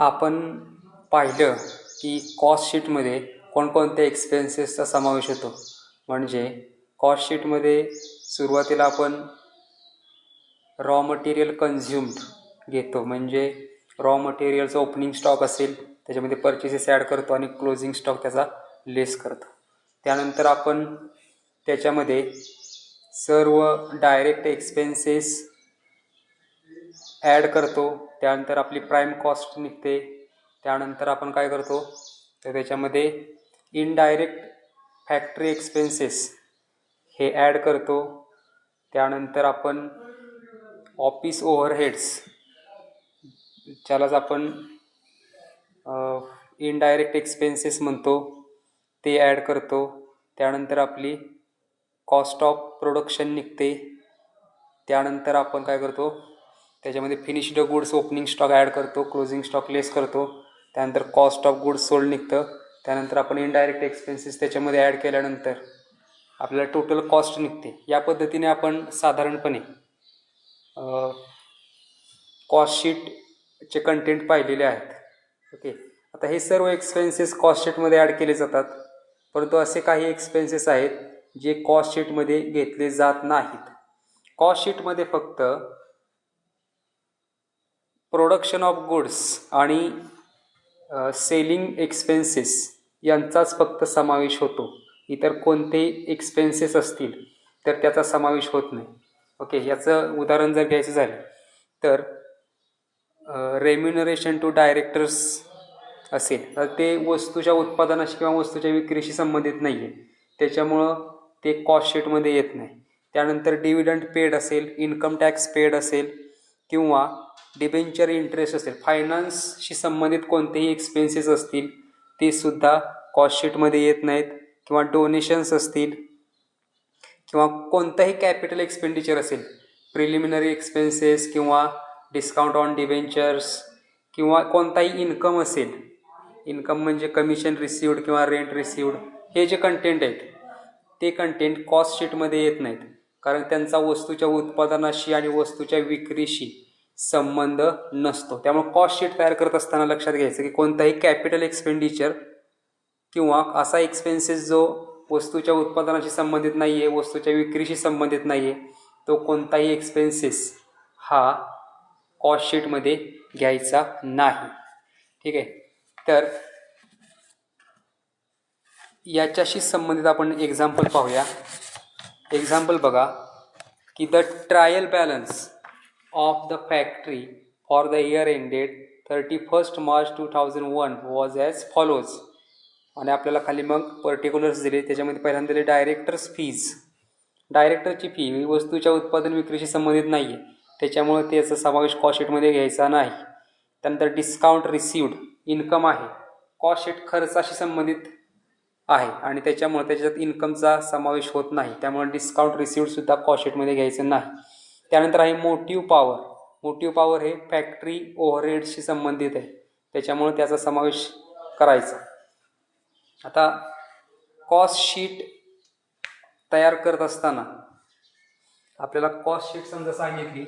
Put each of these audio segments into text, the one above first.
आपण पाहिलं की कॉस्ट शीटमध्ये कोणकोणत्या एक्सपेन्सेसचा समावेश होतो. म्हणजे कॉस्ट शीटमध्ये सुरुवातीला आपण रॉ मटेरियल कन्झ्युम्ड घेतो, म्हणजे रॉ मटेरियलचा ओपनिंग स्टॉक असेल त्याच्यामध्ये परचेसेस ॲड करतो आणि क्लोजिंग स्टॉक त्याचा लेस करतो. त्यानंतर आपण त्याच्यामध्ये सर्व डायरेक्ट एक्सपेन्सेस ॲड करतो. त्यानंतर आपली प्राईम कॉस्ट निघते. त्यानंतर आपण काय करतो तर त्याच्यामध्ये इनडायरेक्ट फॅक्टरी एक्सपेन्सेस हे ॲड करतो. त्यानंतर आपण ऑफिस ओव्हरहेड्स ज्यालाच आपण इनडायरेक्ट एक्सपेन्सेस म्हणतो ते ॲड करतो. त्यानंतर आपली कॉस्ट ऑफ प्रोडक्शन निघते. त्यानंतर आपण काय करतो त्याच्यामध्ये finished goods opening stock add करतो, क्लोजिंग स्टॉक लेस करतो. त्यानंतर कॉस्ट ऑफ गुड्स सोल्ड निघतं. त्यानंतर आपण इनडायरेक्ट एक्सपेन्सेस त्याच्यामध्ये ॲड केल्यानंतर आपल्याला टोटल कॉस्ट निघते. या पद्धतीने आपण साधारणपणे कॉस्ट शीटचे कंटेंट पाहिलेले आहेत. ओके, आता हे सर्व एक्सपेन्सेस कॉस्ट शीटमध्ये ॲड केले जातात, परंतु असे काही एक्सपेन्सेस आहेत जे कॉस्ट शीटमध्ये घेतले जात नाहीत. कॉस्ट शीटमध्ये फक्त प्रोडक्शन ऑफ गुड्स आणि सेलिंग एक्सपेन्सेस यांचाच फक्त समावेश होतो. इतर कोणतेही एक्सपेन्सेस असतील तर त्याचा समावेश होत नाही. ओके, याचं उदाहरण जर घ्यायचं झालं तर रेम्युनरेशन टू डायरेक्टर्स असेल तर ते वस्तूच्या उत्पादनाशी किंवा वस्तूच्या विक्रीशी संबंधित नाही आहे, त्याच्यामुळं ते कॉस्ट शीटमध्ये येत नाही. त्यानंतर डिव्हिडंड पेड असेल, इन्कम टॅक्स पेड असेल किंवा डिबेंचर इंटरेस्ट असेल, फायनान्सशी संबंधित कोणतेही एक्सपेन्सेस असतील ते सुद्धा कॉस्ट शीटमध्ये येत नाहीत. किंवा डोनेशन्स असतील किंवा कोणताही कॅपिटल एक्सपेंडिचर असेल, प्रिलिमिनरी एक्सपेन्सेस किंवा डिस्काउंट ऑन डिबेंचर्स किंवा कोणताही इन्कम असेल, इन्कम म्हणजे कमिशन रिसिव्ड किंवा रेंट रिसिव्ड, हे जे कंटेंट आहेत ते कंटेंट कॉस्ट शीटमध्ये येत नाहीत, कारण त्यांचा वस्तूच्या उत्पादनाशी आणि वस्तूच्या विक्रीशी संबंध नसतो. त्यामुळे कॉस्ट शीट तयार करत असताना लक्षात घ्यायचं की कोणताही कॅपिटल एक्सपेंडिचर किंवा असा एक्सपेन्सेस जो वस्तूच्या उत्पादनाशी संबंधित नाही आहे, वस्तूच्या विक्रीशी संबंधित नाही आहे, तो कोणताही एक्सपेन्सेस हा कॉस्ट शीटमध्ये घ्यायचा नाही. ठीक आहे, तर याच्याशी संबंधित आपण एक्झाम्पल पाहूया. एक्झाम्पल बघा की the trial balance of the factory for the year ended 31 March 2001 was as follows. आणि आपल्याला खाली मग पर्टिक्युलर्स दिले. त्याच्यामध्ये पहिल्यांदा दिले डायरेक्टर्स फीज. डायरेक्टरची फी वस्तूच्या उत्पादन विक्रीशी संबंधित नाही आहे, त्याच्यामुळे त्याचा समावेश कॉस्ट शीटमध्ये घ्यायचा नाही. त्यानंतर डिस्काउंट रिसिव्ड इन्कम आहे, कॉस्ट शीट खर्चाशी संबंधित आहे आणि त्याच्यामुळे त्याच्यात इन्कमचा समावेश होत नाही, त्यामुळे डिस्काउंट रिसिव्डसुद्धा कॉस्ट शीटमध्ये घ्यायचं नाही. त्यानंतर आहे मोटिव्ह पॉवर. मोटिव्ह पॉवर हे फॅक्टरी ओव्हरहेड्सशी संबंधित आहे, त्याच्यामुळे त्याचा समावेश करायचा. आता कॉस्ट शीट तयार करत असताना आपल्याला कॉस्ट शीट समजा सांगितली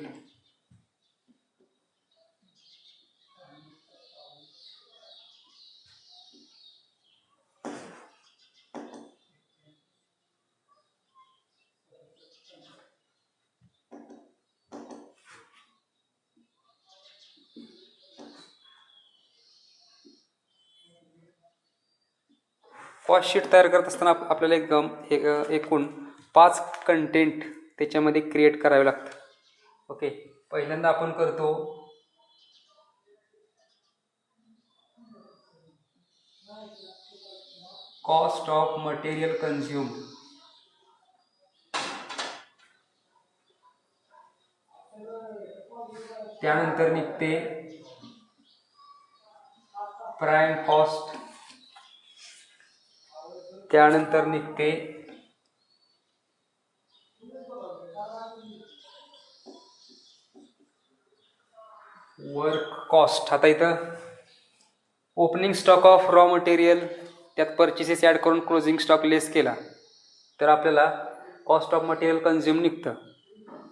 कॉस्ट शीट तयार करत असताना आपल्याला एकूण 5 कंटेंट त्याच्यामध्ये क्रिएट करावे लागतात. ओके, पहिल्यांदा आपण करतो कॉस्ट ऑफ मटेरियल कन्झ्युम्ड. त्यानंतर निघते प्राईम कॉस्ट. त्यानंतर निघते वर्क कॉस्ट. आता इथं opening stock of raw material त्यात परचेसेस ॲड करून क्लोजिंग स्टॉक लेस केला तर आपल्याला कॉस्ट ऑफ मटेरियल कन्झ्युम निघतं.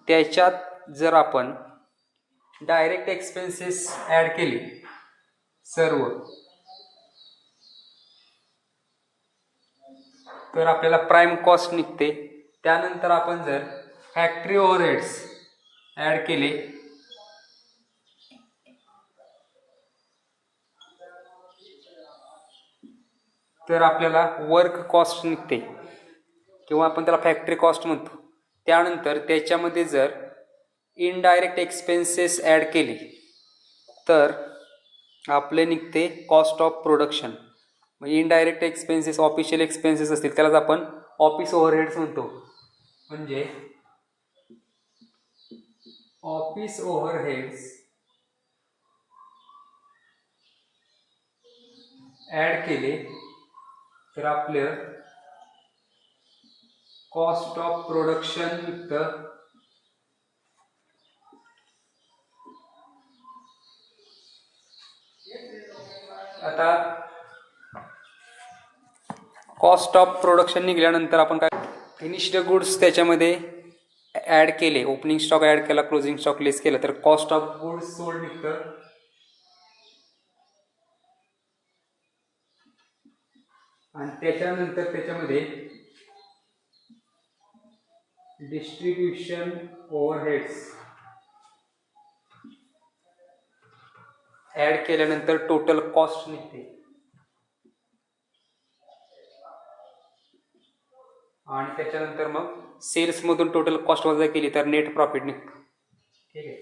त्याच्यात जर आपण डायरेक्ट एक्सपेन्सेस ॲड केले सर्व, तर आपल्याला प्राइम कॉस्ट निघते. त्यानंतर आपण जर फॅक्टरी ओव्हरहेड्स ॲड केले तर आपल्याला वर्क कॉस्ट निघते किंवा आपण त्याला फॅक्टरी कॉस्ट म्हणतो. त्यानंतर त्याच्यामध्ये जर इनडायरेक्ट एक्सपेन्सेस ॲड केले तर आपले निघते कॉस्ट ऑफ प्रोडक्शन. म्हणजे इनडायरेक्ट एक्सपेन्सेस ऑफिशियल एक्सपेन्सेस असतील त्यालाच आपण ऑफिस ओव्हरहेड्स म्हणतो. म्हणजे ऑफिस ओव्हरहेड्स ॲड केले तर आपलं कॉस्ट ऑफ प्रोडक्शन निघतं. आता कॉस्ट ऑफ प्रोडक्शन निघाल्यानंतर आपण काय फिनिश्ड गुड्स त्याच्यामध्ये ॲड केले, ओपनिंग स्टॉक ॲड केला, क्लोजिंग स्टॉक लेस केला तर कॉस्ट ऑफ गुड्स सोल्ड निघतं. आणि त्याच्यानंतर त्याच्यामध्ये डिस्ट्रीब्युशन ओव्हरहेड्स ॲड केल्यानंतर टोटल कॉस्ट निघते. आणि त्याच्यानंतर मग सेल्समधून टोटल कॉस्ट वजा केली तर नेट प्रॉफिट निघतं. ठीक आहे,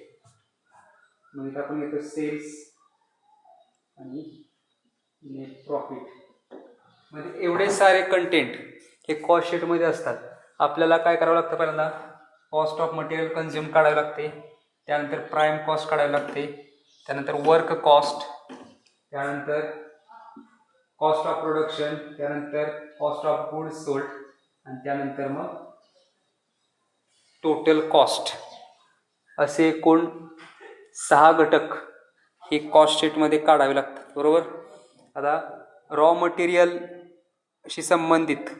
म्हणजे आपण येतो सेल्स आणि नेट प्रॉफिट. म्हणजे एवढे सारे कंटेंट हे कॉस्ट शीटमध्ये असतात. आपल्याला काय करावं लागतं, पहिल्यांदा कॉस्ट ऑफ मटेरियल कन्झ्युम काढावी लागते, त्यानंतर प्राइम कॉस्ट काढावी लागते, त्यानंतर वर्क कॉस्ट, त्यानंतर कॉस्ट ऑफ प्रोडक्शन, त्यानंतर कॉस्ट ऑफ गुड्स सोल्ड आणि त्यानंतर मग टोटल कॉस्ट. असे एकूण 6 घटक हे कॉस्ट शीटमध्ये काढावे लागतात. बरोबर. आता रॉ मटेरियलशी संबंधित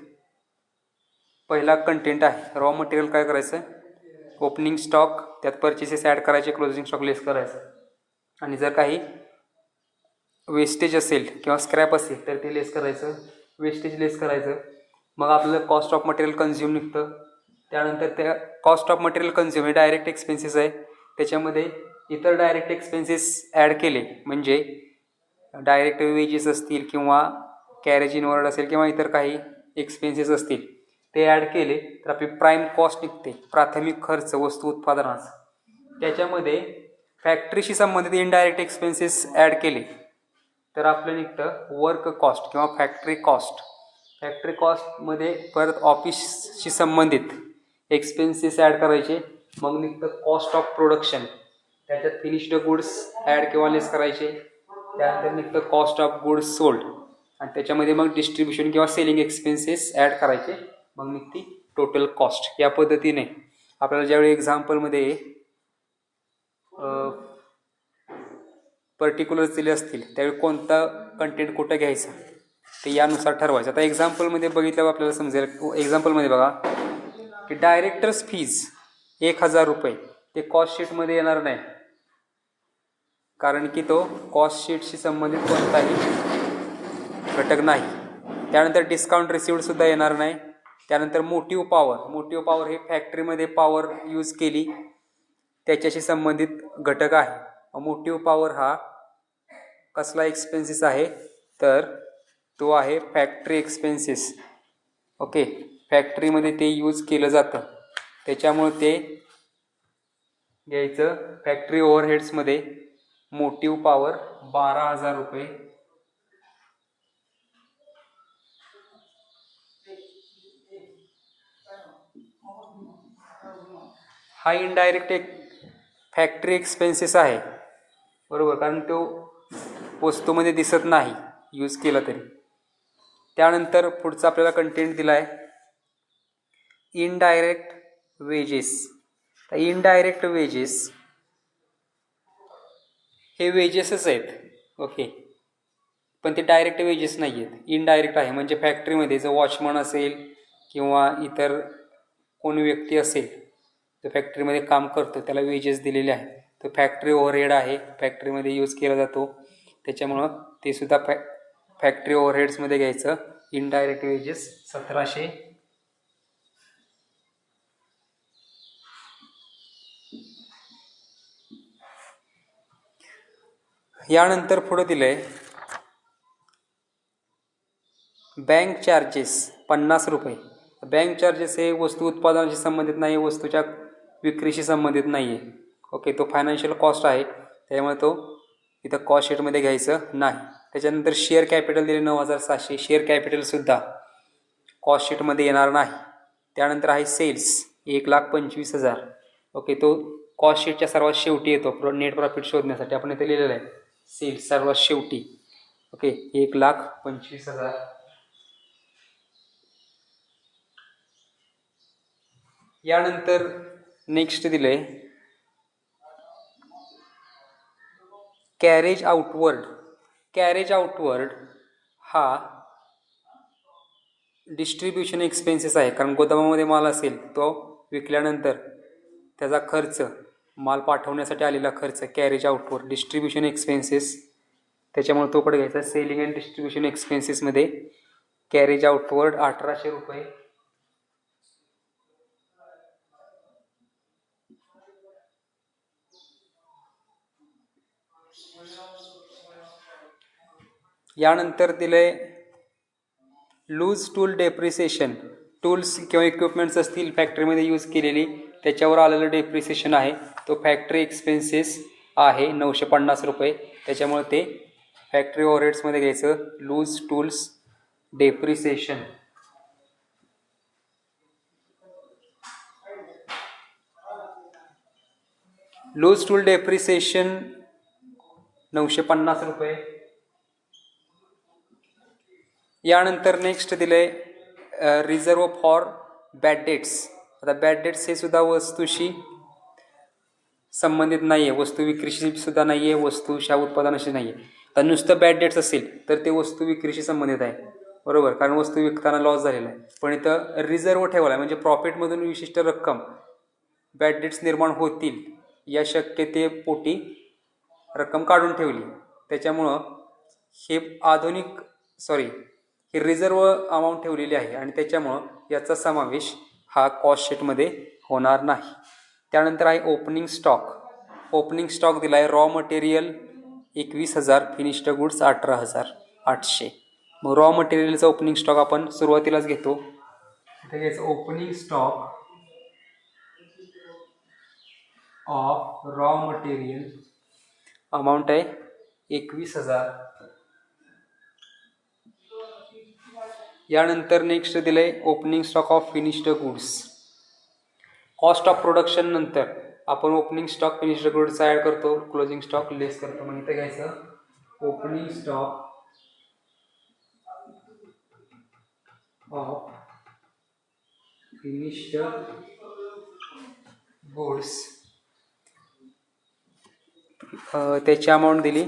पहिला कंटेंट आहे. रॉ मटेरियल काय करायचं, ओपनिंग स्टॉक त्यात परचेसेस ॲड करायचे, क्लोजिंग स्टॉक लेस करायचं. आणि जर काही वेस्टेज असेल किंवा स्क्रॅप असेल तर ते लेस करायचं, वेस्टेज लेस करायचं. मग आपल्याला कॉस्ट ऑफ मटेरियल कन्झ्युम निघतं. त्यानंतर त्या कॉस्ट ऑफ मटेरियल कन्झ्युम हे डायरेक्ट एक्सपेन्सेस आहे. त्याच्यामध्ये इतर डायरेक्ट एक्सपेन्सेस ॲड केले म्हणजे डायरेक्ट वेजेस असतील किंवा कॅरेज इनवर्ड असेल किंवा इतर काही एक्सपेन्सेस असतील ते ॲड केले तर आपली प्राइम कॉस्ट निघते, प्राथमिक खर्च वस्तू उत्पादनाचा. त्याच्यामध्ये फॅक्टरीशी संबंधित इनडायरेक्ट एक्सपेन्सेस ॲड केले तर आपलं निघतं वर्क कॉस्ट किंवा फॅक्टरी कॉस्ट. फॅक्टरी कॉस्टमध्ये परत ऑफिसशी संबंधित एक्सपेन्सेस ॲड करायचे, मग निघतं कॉस्ट ऑफ प्रोडक्शन. त्याच्यात फिनिश्ड गुड्स ॲड किंवा लेस करायचे, त्यानंतर निघतं कॉस्ट ऑफ गुड्स सोल्ड आणि त्याच्यामध्ये मग डिस्ट्रीब्युशन किंवा सेलिंग एक्सपेन्सेस ॲड करायचे, मग निघती टोटल कॉस्ट. या पद्धतीने आपल्याला ज्यावेळी एक्झाम्पलमध्ये पर्टिक्युलर्स दिले असतील त्यावेळी कोणता कंटेंट कुठं घ्यायचा ते यानुसार ठरवायचं. आता एक्झाम्पलमध्ये बघितल्यावर आपल्याला समजेल. एक्झाम्पलमध्ये बघा की डायरेक्टर्स फीज 1000 रुपये ते कॉस्ट शीटमध्ये येणार नाही, कारण की तो कॉस्ट शीटशी संबंधित कोणताही घटक नाही. त्यानंतर डिस्काउंट रिसिव्डसुद्धा येणार नाही. त्यानंतर मोटिव्ह पॉवर हे फॅक्टरीमध्ये पॉवर यूज केली त्याच्याशी संबंधित घटक आहे. मोटिव्ह पॉवर हा कसला एक्सपेन्सेस आहे तर तो आहे फॅक्टरी एक्सपेन्सेस. ओके, फॅक्टरीमध्ये ते यूज केलं जातं त्याच्यामुळे ते घ्यायचं. फॅक्टरी ओव्हरहेड्समध्ये मोटिव्ह पॉवर 12,000 रुपये. हा इनडायरेक्ट एक फॅक्टरी एक्सपेन्सेस आहे, बरोबर, कारण तो वस्तूमध्ये दिसत नाही यूज केला तरी. त्यानंतर पुढचा आपल्याला कंटेंट दिला आहे इनडायरेक्ट वेजेस. इनडायरेक्ट वेजेस हे वेजेसच आहेत. ओके, पण ते डायरेक्ट वेजेस नाही आहेत, इनडायरेक्ट आहे. म्हणजे फॅक्टरीमध्ये जर वॉचमन असेल किंवा इतर कोणी व्यक्ती असेल तो फॅक्टरीमध्ये काम करतो त्याला वेजेस दिलेले आहेत. तो फॅक्टरी ओव्हरहेड आहे, फॅक्टरीमध्ये यूज केला जातो. त्याच्यामुळं ते सुद्धा फॅक्टरी ओव्हरहेड्समध्ये घ्यायचं. Indirect wedges 1700. यानंतर पुढे दिलंय बँक चार्जेस 50 रुपये. बँक चार्जेस हे वस्तू उत्पादनाशी संबंधित नाही, वस्तूच्या विक्रीशी संबंधित नाही आहे. ओके, तो फायनान्शियल कॉस्ट आहे, त्यामुळे तो इथं कॉस्ट शीटमध्ये घ्यायचं नाही. त्याच्यानंतर शेअर कॅपिटल दिले 9700. शेअर कॅपिटलसुद्धा कॉस्ट शीटमध्ये येणार नाही. त्यानंतर आहे सेल्स 1,25,000. ओके, तो कॉस्ट शीटच्या सर्वात शेवटी येतो. नेट प्रॉफिट शोधण्यासाठी आपण इथे लिहिलेलं आहे सेल्स सर्वात शेवटी. ओके, 1,25,000. यानंतर नेक्स्ट दिले कॅरेज आउटवर्ड. कॅरेज आउटवर्ड हा डिस्ट्रीब्युशन एक्सपेन्सेस आहे, कारण गोदामामध्ये माल असेल तो विकल्यानंतर त्याचा खर्च, माल पाठवण्यासाठी आलेला खर्च कॅरेज आउटवर्ड डिस्ट्रीब्युशन एक्सपेन्सेस, त्याच्यामुळे तो कडे घ्यायचा. सेलिंग अँड डिस्ट्रीब्युशन एक्सपेन्सेसमध्ये कॅरेज आउटवर्ड 1800 रुपये. यानंतर दिले लूज टूल डेप्रिसिएशन. टूल्स किंवा इक्विपमेंट्स असतील फॅक्टरीमध्ये यूज केलेली, त्याच्यावर आलेलं डेप्रिसिएशन आहे, तो फॅक्टरी एक्सपेन्सेस आहे 950 रुपये. त्याच्यामुळे ते फॅक्टरी ओव्हरहेड्समध्ये घ्यायचं. Loose tools depreciation. Loose tool depreciation 950 रुपये. यानंतर नेक्स्ट दिले रिझर्व फॉर बॅड डेट्स. आता बॅड डेट्स हे सुद्धा वस्तूशी संबंधित नाही आहे, वस्तू विक्रीशी सुद्धा नाही आहे, वस्तूच्या उत्पादनाशी नाही आहे. तर नुसतं बॅड डेट्स असेल तर ते वस्तू विक्रीशी संबंधित आहे, बरोबर, कारण वस्तू विकताना लॉस झालेला आहे. पण इथं रिझर्व ठेवला आहे, म्हणजे प्रॉफिटमधून विशिष्ट रक्कम बॅड डेट्स निर्माण होतील या शक्यतेपोटी रक्कम काढून ठेवली. त्याच्यामुळं हे रिझर्व अमाऊंट ठेवलेली आहे आणि त्याच्यामुळं याचा समावेश हा कॉस्ट शीटमध्ये होणार नाही. त्यानंतर आहे ओपनिंग स्टॉक. ओपनिंग स्टॉक दिला आहे रॉ मटेरियल 21,000, फिनिश्ड गुड्स 18,800. मग रॉ मटेरियलचा ओपनिंग स्टॉक आपण सुरुवातीलाच घेतो. इथे घ्यायचं opening stock of raw material, amount आहे 21,000. यानंतर नेक्स्ट दिले opening stock of finished goods. Cost of production नंतर आपण opening stock finished goods add करतो, क्लोजिंग स्टॉक लेस करतो. मग इथे घ्यायचं opening stock of finished goods, त्याची अमाऊंट दिली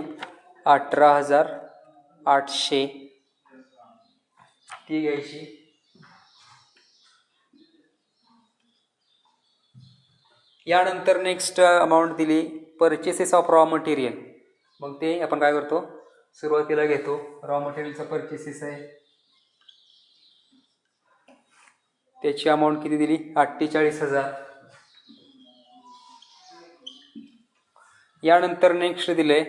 18,800, ती घ्यायची. यानंतर नेक्स्ट अमाऊंट दिली परचेसेस ऑफ रॉ मटेरियल. मग ते आपण काय करतो, सुरुवातीला घेतो रॉ मटेरियलचा परचेसेस आहे, त्याची अमाऊंट किती दिली 48,000. यानंतर नेक्स्ट दिले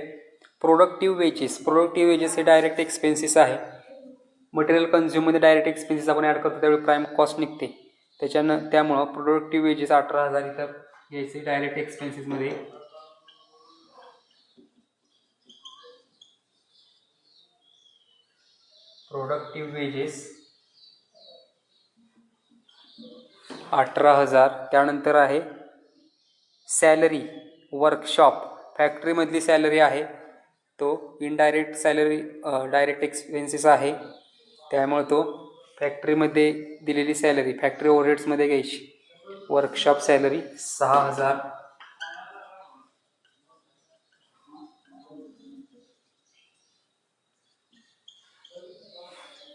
प्रोडक्टिव्ह वेजेस. प्रोडक्टिव्ह वेजेस हे डायरेक्ट एक्सपेन्सेस आहे. मटेरियल कन्झ्युममध्ये डायरेक्ट एक्सपेन्सेस आपण ॲड करतो त्यावेळी प्राईम कॉस्ट निघते. त्यामुळं प्रोडक्टिव्ह वेजेस 18,000 इथं घ्यायचे डायरेक्ट एक्सपेन्सेसमध्ये. Productive wedges 18,000. त्यानंतर आहे सॅलरी वर्कशॉप, फॅक्टरीमधली सॅलरी आहे, तो इनडायरेक्ट सॅलरी डायरेक्ट एक्सपेन्सेस आहे, त्यामुळे तो फॅक्टरीमध्ये दिलेली सॅलरी फॅक्टरी ओव्हरहेड्समध्ये घ्यायची. Workshop salary 6,000.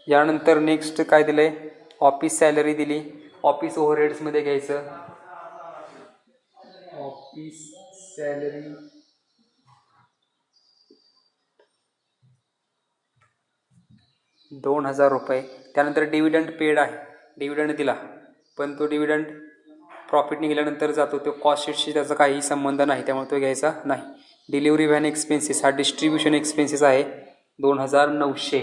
यानंतर नेक्स्ट काय दिलंय ऑफिस सॅलरी दिली, ऑफिस ओव्हरहेड्समध्ये घ्यायचं. Office salary ₹2000. त्यानंतर डिव्हिडंड पेड आहे, डिव्हिडंड दिला, पण तो डिव्हिडंड प्रॉफिट निघाल्यानंतर जातो, तो कॉस्ट शीटशी त्याचा काही संबंध नाही, त्यामुळे तो घ्यायचा नाही. डिलिव्हरी व्हॅन एक्सपेन्सेस हा डिस्ट्रीब्युशन एक्सपेन्सेस आहे 2900.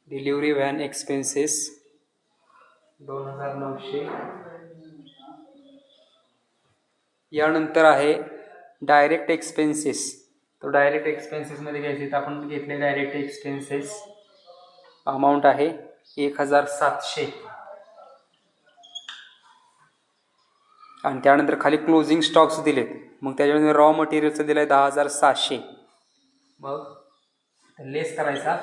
Delivery van expenses 2900. यानंतर आहे डायरेक्ट एक्सपेन्सेस. तो डायरेक्ट एक्सपेन्सेसमध्ये घ्यायचे तर आपण घेतले डायरेक्ट एक्सपेन्सेस, अमाऊंट आहे 1700. आणि त्यानंतर खाली क्लोजिंग स्टॉक्स दिलेत, मग त्याच्यामध्ये रॉ मटेरियलचं दिलं आहे 10700. मग लेस करायचा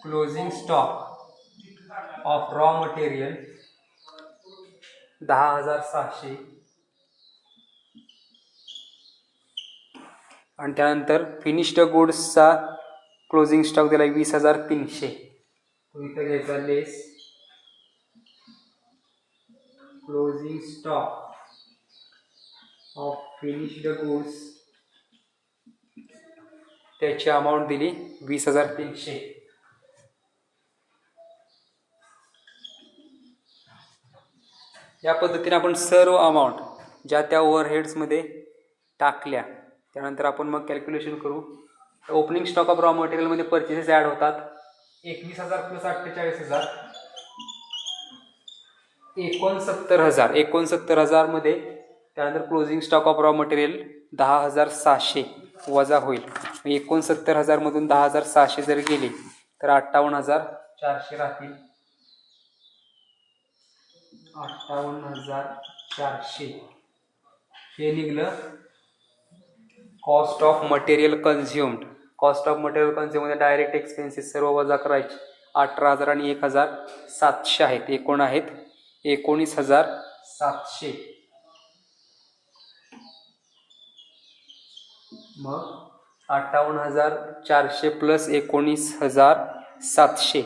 closing stock of raw material 10700. आणि त्यानंतर फिनिश्ड गुड्सचा क्लोजिंग स्टॉक दिला 20300. इथं घ्यायचा less closing stock of finished goods, त्याची अमाऊंट दिली 20300. या पद्धतीने आपण सर्व अमाऊंट ज्या त्या ओव्हरहेड्समध्ये टाकल्या. त्यानंतर आपण मग कॅल्क्युलेशन करू. ओपनिंग स्टॉक ऑफ रॉ मटेरियलमध्ये परचेसेस ॲड होतात 21000 प्लस 48000, 69000 मध्ये. त्यानंतर closing stock of raw material 10700 वजा होईल. 69000 मधून 10700 जर गेले तर 58400 राहतील. 58400 हे निघलं cost of material consumed. Cost of material कन्झ्युममध्ये डायरेक्ट एक्सपेन्सेस सर्व वजा करायचे. 18000 आणि 1700 आहेत, एकूण आहेत 19700. मग 58400 प्लस 19700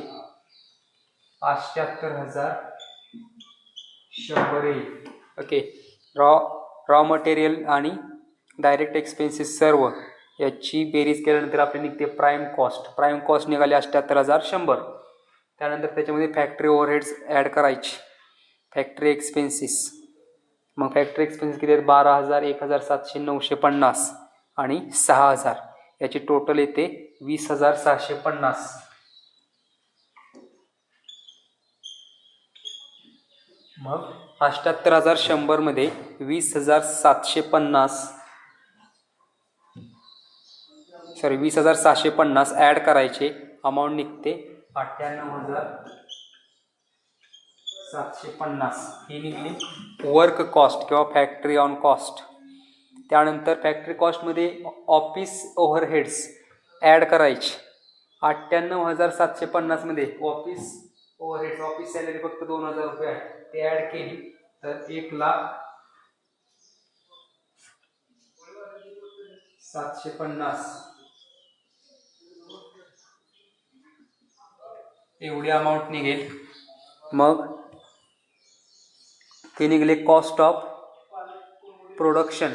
78100 येईल. ओके. रॉ मटेरियल आणि डायरेक्ट एक्सपेन्सेस सर्व याची बेरीज केल्यानंतर आपली निघते प्राईम कॉस्ट. प्राईम कॉस्ट निघाली 78100. त्यानंतर त्याच्यामध्ये फॅक्टरी ओव्हरहेड्स ॲड करायची, फॅक्टरी एक्सपेन्सेस. मग फॅक्टरी एक्सपेन्सेस किती आहेत? 12000, 1700, 950 आणि 6000. याची टोटल येते 20650. मग 78100 मध्ये 20750 ॲड करायचे, अमाऊंट निघते 98750. ही निघली वर्क कॉस्ट किंवा फॅक्टरी ऑन कॉस्ट. त्यानंतर फॅक्टरी कॉस्टमध्ये ऑफिस ओव्हरहेड्स ॲड करायचे. 98750 मध्ये ऑफिस ओव्हरहेड्स, ऑफिस सॅलरी फक्त 2000 रुपये आहे, ते ॲड केली तर 1,0750 एवढी अमाऊंट निघेल. मग ते निघले कॉस्ट ऑफ प्रोडक्शन.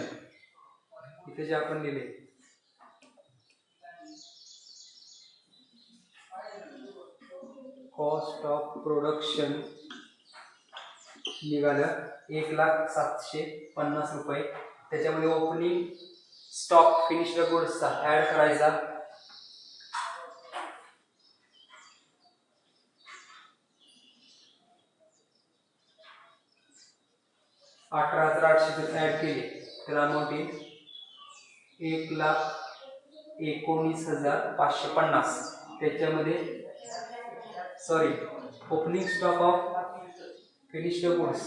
इथे जे आपण लिहिले कॉस्ट ऑफ प्रोडक्शन निघालं 1,0750 रुपये. त्याच्यामध्ये ओपनिंग स्टॉक फिनिश्ड गुड्सचा ॲड करायचा 18,800 ॲड केले तर अमाऊंट येईल 1,19,550. त्याच्यामध्ये opening stock of finished goods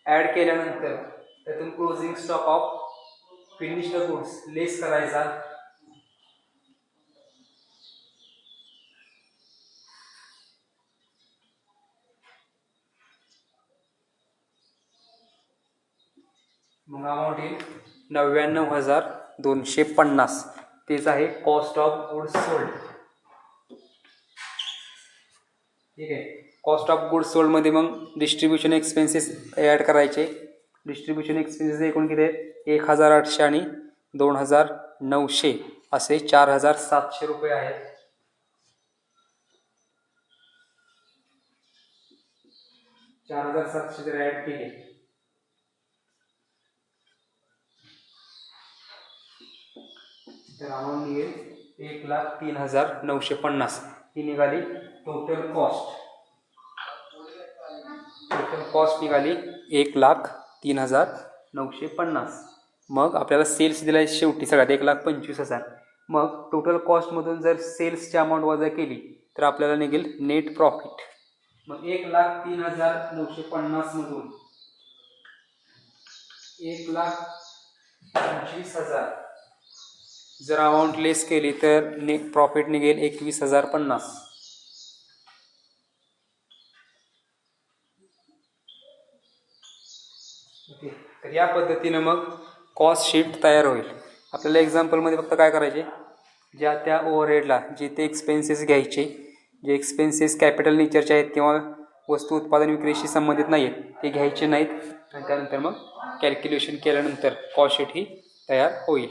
add केल्यानंतर त्यातून closing stock of finished goods less करायचा. मग अमाऊंट येईल 99,250. तेच आहे कॉस्ट ऑफ गुड्स सोल्ड. ठीक आहे. कॉस्ट ऑफ गुड्स सोल्डमध्ये मग डिस्ट्रीब्युशन एक्सपेन्सेस ॲड करायचे. डिस्ट्रीब्युशन एक्सपेन्सेस एकूण किती आहेत? 1800 आणि 2900 असे 4700 रुपये आहेत. 4700 जर ॲड केले तर अमाऊंट निघेल 1,03,950. ही निघाली टोटल कॉस्ट. टोटल कॉस्ट निघाली 1,03,950. मग आपल्याला सेल्स दिला आहे शेवटी सगळ्यात 1,25,000. मग टोटल कॉस्टमधून जर सेल्सची अमाऊंट वजा केली तर आपल्याला निघेल नेट प्रॉफिट. मग 1,03,950 मधून 1,25,000 जर अमाऊंट लेस केली तर नेट प्रॉफिट निघेल 21,050. ओके. तर या पद्धतीनं मग कॉस्ट शीट तयार होईल. आपल्याला एक्झाम्पलमध्ये फक्त काय करायचे, ज्या त्या ओव्हरहेडला जे ते एक्सपेन्सेस घ्यायचे, जे एक्सपेन्सेस कॅपिटल नेचरचे आहेत किंवा वस्तू उत्पादन विक्रीशी संबंधित नाही आहेत ते घ्यायचे नाहीत. आणि त्यानंतर मग कॅल्क्युलेशन केल्यानंतर कॉस्ट शीट ही तयार होईल.